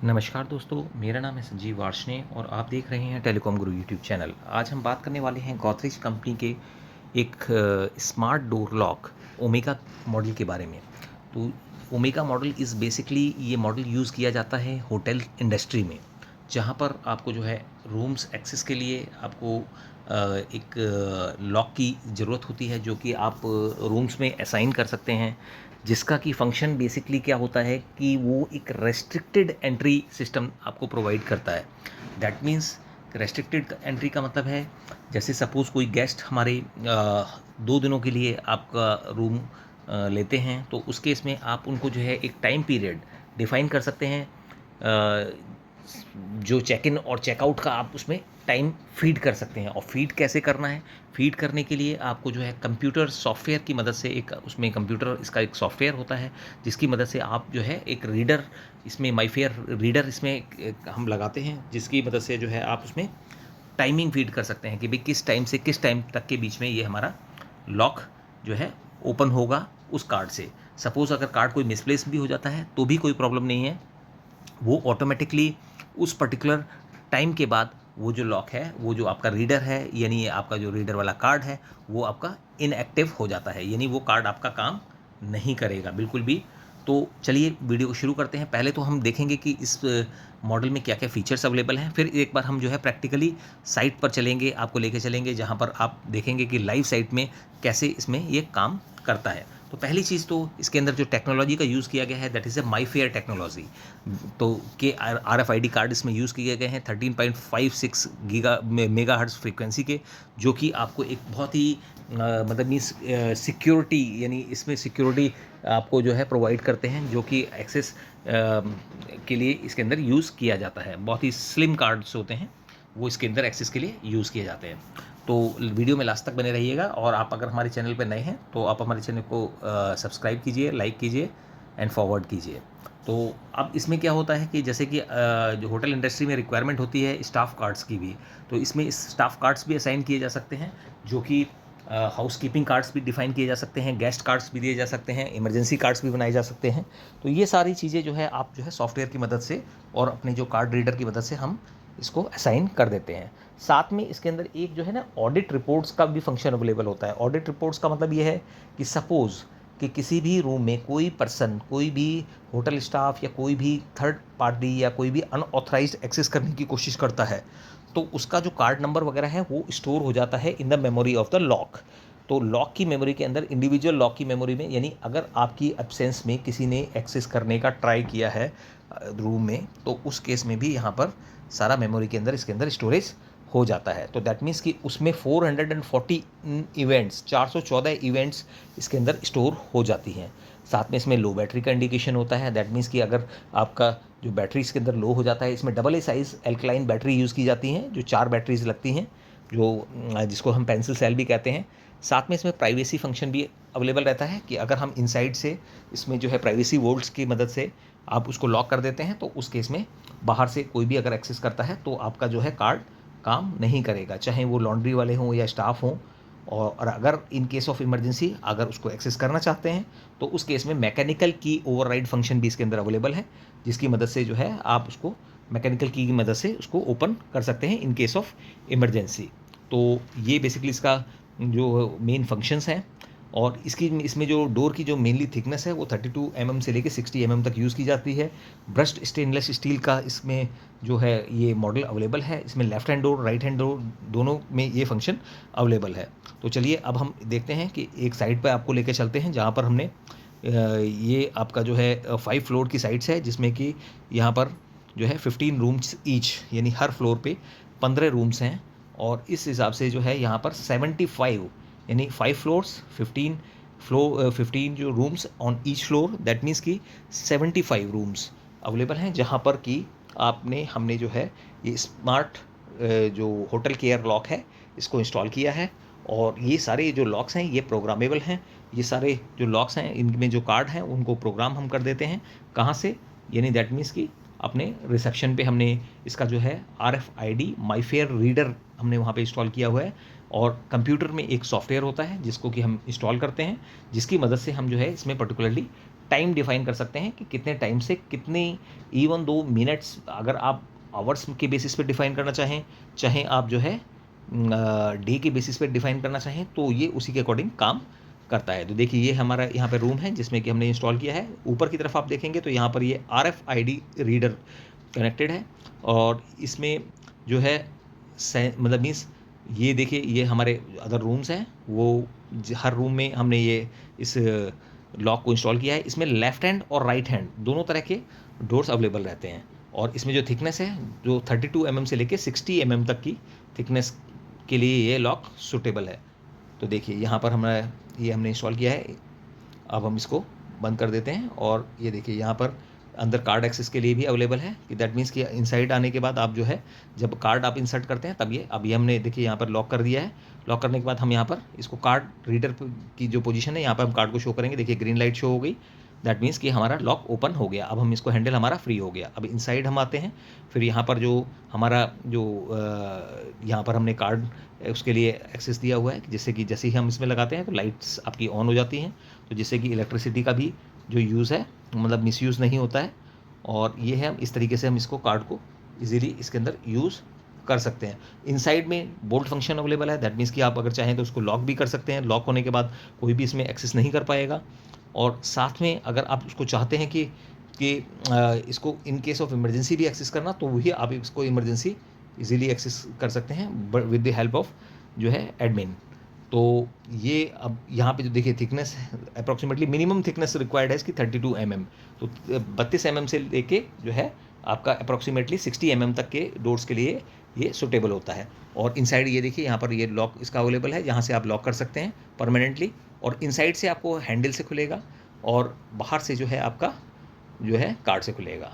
नमस्कार दोस्तों, मेरा नाम है संजीव वार्ष्णेय और आप देख रहे हैं टेलीकॉम गुरु यूट्यूब चैनल। आज हम बात करने वाले हैं गोदरेज कंपनी के एक smart door lock omega model के बारे में। तो ओमेगा मॉडल इज़ बेसिकली ये मॉडल यूज़ किया जाता है होटल इंडस्ट्री में, जहाँ पर आपको जो है रूम्स एक्सेस के लिए आपको एक लॉक की ज़रूरत होती है, जो कि आप रूम्स में असाइन कर सकते हैं, जिसका कि फ़ंक्शन बेसिकली क्या होता है कि वो एक रेस्ट्रिक्टेड एंट्री सिस्टम आपको प्रोवाइड करता है। दैट मीन्स रेस्ट्रिक्टेड एंट्री का मतलब है, जैसे सपोज़ कोई गेस्ट हमारे 2 दिनों के लिए आपका रूम लेते हैं, तो उस केस में आप उनको जो है एक टाइम पीरियड डिफ़ाइन कर सकते हैं। जो चेक इन और चेकआउट का आप उसमें टाइम फ़ीड कर सकते हैं। और फ़ीड कैसे करना है? फ़ीड करने के लिए आपको जो है कंप्यूटर सॉफ्टवेयर की मदद से, एक उसमें कंप्यूटर इसका एक सॉफ्टवेयर होता है, जिसकी मदद से आप जो है एक रीडर, इसमें माईफेयर रीडर इसमें एक हम लगाते हैं, जिसकी मदद से जो है आप उसमें टाइमिंग फ़ीड कर सकते हैं कि भाई किस टाइम से किस टाइम तक के बीच में ये हमारा लॉक जो है ओपन होगा उस कार्ड से। सपोज़ अगर कार्ड कोई मिसप्लेस भी हो जाता है तो भी कोई प्रॉब्लम नहीं है, वो ऑटोमेटिकली उस पर्टिकुलर टाइम के बाद वो जो लॉक है, वो जो आपका रीडर है, यानी आपका जो रीडर वाला कार्ड है, वो आपका इनएक्टिव हो जाता है, यानी वो कार्ड आपका काम नहीं करेगा बिल्कुल भी। तो चलिए वीडियो को शुरू करते हैं। पहले तो हम देखेंगे कि इस मॉडल में क्या क्या फीचर्स अवेलेबल हैं, फिर एक बार हम जो है प्रैक्टिकली साइट पर चलेंगे, आपको लेके चलेंगे, जहाँ पर आप देखेंगे कि लाइव साइट में कैसे इसमें ये काम करता है। तो पहली चीज़ तो इसके अंदर जो टेक्नोलॉजी का यूज़ किया गया है, दैट इज़ ए माईफेयर टेक्नोलॉजी। तो के RFID कार्ड इसमें यूज़ किए गए हैं 13.56 मेगाहर्ट्ज़ फ्रीक्वेंसी के, जो कि आपको एक बहुत ही मतलब मीन्स सिक्योरिटी, यानी इसमें सिक्योरिटी आपको जो है प्रोवाइड करते हैं, जो कि एक्सेस के लिए इसके अंदर यूज़ किया जाता है। बहुत ही स्लिम कार्ड्स होते हैं, वो इसके अंदर एक्सेस के लिए यूज़ किए जाते हैं। तो वीडियो में लास्ट तक बने रहिएगा, और आप अगर हमारे चैनल पर नए हैं तो आप हमारे चैनल को सब्सक्राइब कीजिए, लाइक कीजिए एंड फॉरवर्ड कीजिए। तो अब इसमें क्या होता है कि जैसे कि जो होटल इंडस्ट्री में रिक्वायरमेंट होती है स्टाफ कार्ड्स की भी, तो इसमें स्टाफ कार्ड्स भी असाइन किए जा सकते हैं, जो कि हाउस कीपिंग कार्ड्स भी डिफ़ाइन किए जा सकते हैं, गेस्ट कार्ड्स भी दिए जा सकते हैं, इमरजेंसी कार्ड्स भी बनाए जा सकते हैं। तो ये सारी चीज़ें जो है आप जो है सॉफ्टवेयर की मदद से और अपने जो कार्ड रीडर की मदद से हम इसको असाइन कर देते हैं। साथ में इसके अंदर एक जो है ना ऑडिट रिपोर्ट्स का भी फंक्शन अवेलेबल होता है। ऑडिट रिपोर्ट्स का मतलब ये है कि सपोज़ कि किसी भी रूम में कोई पर्सन, कोई भी होटल स्टाफ या कोई भी थर्ड पार्टी या कोई भी अनऑथराइज्ड एक्सेस करने की कोशिश करता है, तो उसका जो कार्ड नंबर वगैरह है वो स्टोर हो जाता है in the memory of the lock. तो लॉक की मेमोरी के अंदर, इंडिविजुअल लॉक की मेमोरी में, यानी अगर आपकी एब्सेंस में किसी ने एक्सेस करने का ट्राई किया है रूम में, तो उस केस में भी यहाँ पर सारा मेमोरी के अंदर इसके अंदर स्टोरेज हो जाता है। तो दैट मीन्स कि उसमें 440 इवेंट्स, 414 इवेंट्स इसके अंदर स्टोर हो जाती हैं। साथ में इसमें लो बैटरी का इंडिकेशन होता है। दैट मीन्स कि अगर आपका जो बैटरी इसके अंदर लो हो जाता है, इसमें double A size alkaline battery use की जाती हैं, जो 4 बैटरीज लगती हैं, जो जिसको हम पेंसिल सेल भी कहते हैं। साथ में इसमें प्राइवेसी फंक्शन भी अवेलेबल रहता है कि अगर हम इनसाइड से इसमें जो है प्राइवेसी वोल्ट्स की मदद से आप उसको लॉक कर देते हैं, तो उस केस में बाहर से कोई भी अगर एक्सेस करता है तो आपका जो है कार्ड काम नहीं करेगा, चाहे वो लॉन्ड्री वाले हों या स्टाफ हों। और अगर इन केस ऑफ इमरजेंसी अगर उसको एक्सेस करना चाहते हैं, तो उस केस में मैकेनिकल की ओवरराइड फंक्शन भी इसके अंदर अवेलेबल है, जिसकी मदद से जो है आप उसको मैकेनिकल की मदद से उसको ओपन कर सकते हैं इन केस ऑफ इमरजेंसी। तो ये बेसिकली इसका जो मेन फंक्शंस हैं। और इसकी इसमें जो डोर की जो मेनली थिकनेस है वो 32 से लेके 60 तक यूज़ की जाती है। ब्रश्ड स्टेनलेस स्टील का इसमें जो है ये मॉडल अवेलेबल है। इसमें left hand door, right hand door, दोनों में ये फंक्शन अवेलेबल है। तो चलिए अब हम देखते हैं कि एक साइड पे आपको लेके चलते हैं, जहाँ पर हमने ये आपका जो है 5 फ्लोर की साइट्स है, जिसमें कि यहाँ पर जो है 15 रूम्स ईच, यानी हर फ्लोर पे 15 रूम्स हैं। और इस हिसाब से जो है यहाँ पर 75, यानी 5 फ्लोर्स 15 जो rooms on each floor, that means कि 75 रूम्स अवेलेबल हैं, जहाँ पर कि हमने जो है ये स्मार्ट जो होटल केयर लॉक है इसको इंस्टॉल किया है। और ये सारे जो लॉक्स हैं ये प्रोग्रामेबल हैं। ये सारे जो लॉक्स हैं इनमें जो कार्ड हैं उनको प्रोग्राम हम कर देते हैं। कहाँ से? यानी दैट मीन्स कि अपने रिसेप्शन पे हमने इसका जो है RFID माईफेयर रीडर हमने वहाँ पे इंस्टॉल किया हुआ है। और कंप्यूटर में एक सॉफ्टवेयर होता है जिसको कि हम इंस्टॉल करते हैं, जिसकी मदद से हम जो है इसमें पर्टिकुलरली टाइम डिफाइन कर सकते हैं कि कितने टाइम से कितने, इवन 2 मिनट्स, अगर आप आवर्स के बेसिस पे डिफाइन करना चाहें, चाहे आप जो है डे के बेसिस पे डिफाइन करना चाहें, तो ये उसी के अकॉर्डिंग काम करता है। तो देखिए ये हमारा यहाँ पे रूम है जिसमें कि हमने इंस्टॉल किया है। ऊपर की तरफ आप देखेंगे तो यहाँ पर ये RFID रीडर कनेक्टेड है, और इसमें जो है मतलब मीन्स ये देखिए ये हमारे अदर रूम्स हैं, वो हर रूम में हमने ये इस लॉक को इंस्टॉल किया है। इसमें लेफ्ट हैंड और राइट हैंड दोनों तरह के डोर्स अवेलेबल रहते हैं, और इसमें जो थिकनेस है जो 32 mm से लेके 60 mm तक की थिकनेस के लिए ये लॉक सूटेबल है। तो देखिए यहाँ पर हमारा ये हमने इंस्टॉल किया है। अब हम इसको बंद कर देते हैं, और ये देखिए यहाँ पर अंदर कार्ड एक्सेस के लिए भी अवेलेबल है, कि दैट मीन्स कि इनसाइड आने के बाद आप जो है जब कार्ड आप इंसर्ट करते हैं तब ये, अब ये हमने देखिए यहाँ पर लॉक कर दिया है। लॉक करने के बाद हम यहाँ पर इसको कार्ड रीडर की जो पोजीशन है यहाँ पर हम कार्ड को शो करेंगे, देखिए ग्रीन लाइट शो हो गई, दैट मीन्स कि हमारा लॉक ओपन हो गया। अब हम इसको हैंडल हमारा फ्री हो गया। अब इनसाइड हम आते हैं, फिर यहाँ पर जो हमारा जो यहाँ पर हमने कार्ड उसके लिए एक्सेस दिया हुआ है, जिससे कि जैसे ही हम इसमें लगाते हैं तो लाइट्स आपकी ऑन हो जाती हैं, तो जिससे कि इलेक्ट्रिसिटी का भी जो यूज़ है मतलब मिसयूज़ नहीं होता है। और ये है इस तरीके से हम इसको कार्ड को इजीली इसके अंदर यूज़ कर सकते हैं। इनसाइड में बोल्ट फंक्शन अवेलेबल है, दैट मीन्स कि आप अगर चाहें तो उसको लॉक भी कर सकते हैं। लॉक होने के बाद कोई भी इसमें एक्सेस नहीं कर पाएगा। और साथ में अगर आप उसको चाहते हैं कि इसको इन केस ऑफ इमरजेंसी भी एक्सेस करना, तो वही आप इसको इमरजेंसी इजीली एक्सेस कर सकते हैं विद द हेल्प ऑफ जो है एडमिन। तो ये अब यहाँ पे जो देखिए थिकनेस है अप्रॉक्सीमेटली मिनिमम थिकनेस रिक्वायर्ड है इसकी 32 mm, तो 32 mm से लेके जो है आपका अप्रॉक्सीमेटली 60 mm तक के डोर्स के लिए ये सुटेबल होता है। और इनसाइड ये देखिए यहाँ पर ये लॉक इसका अवेलेबल है, यहाँ से आप लॉक कर सकते हैं परमानेंटली, और इनसाइड से आपको हैंडल से खुलेगा, और बाहर से जो है आपका जो है कार्ड से खुलेगा।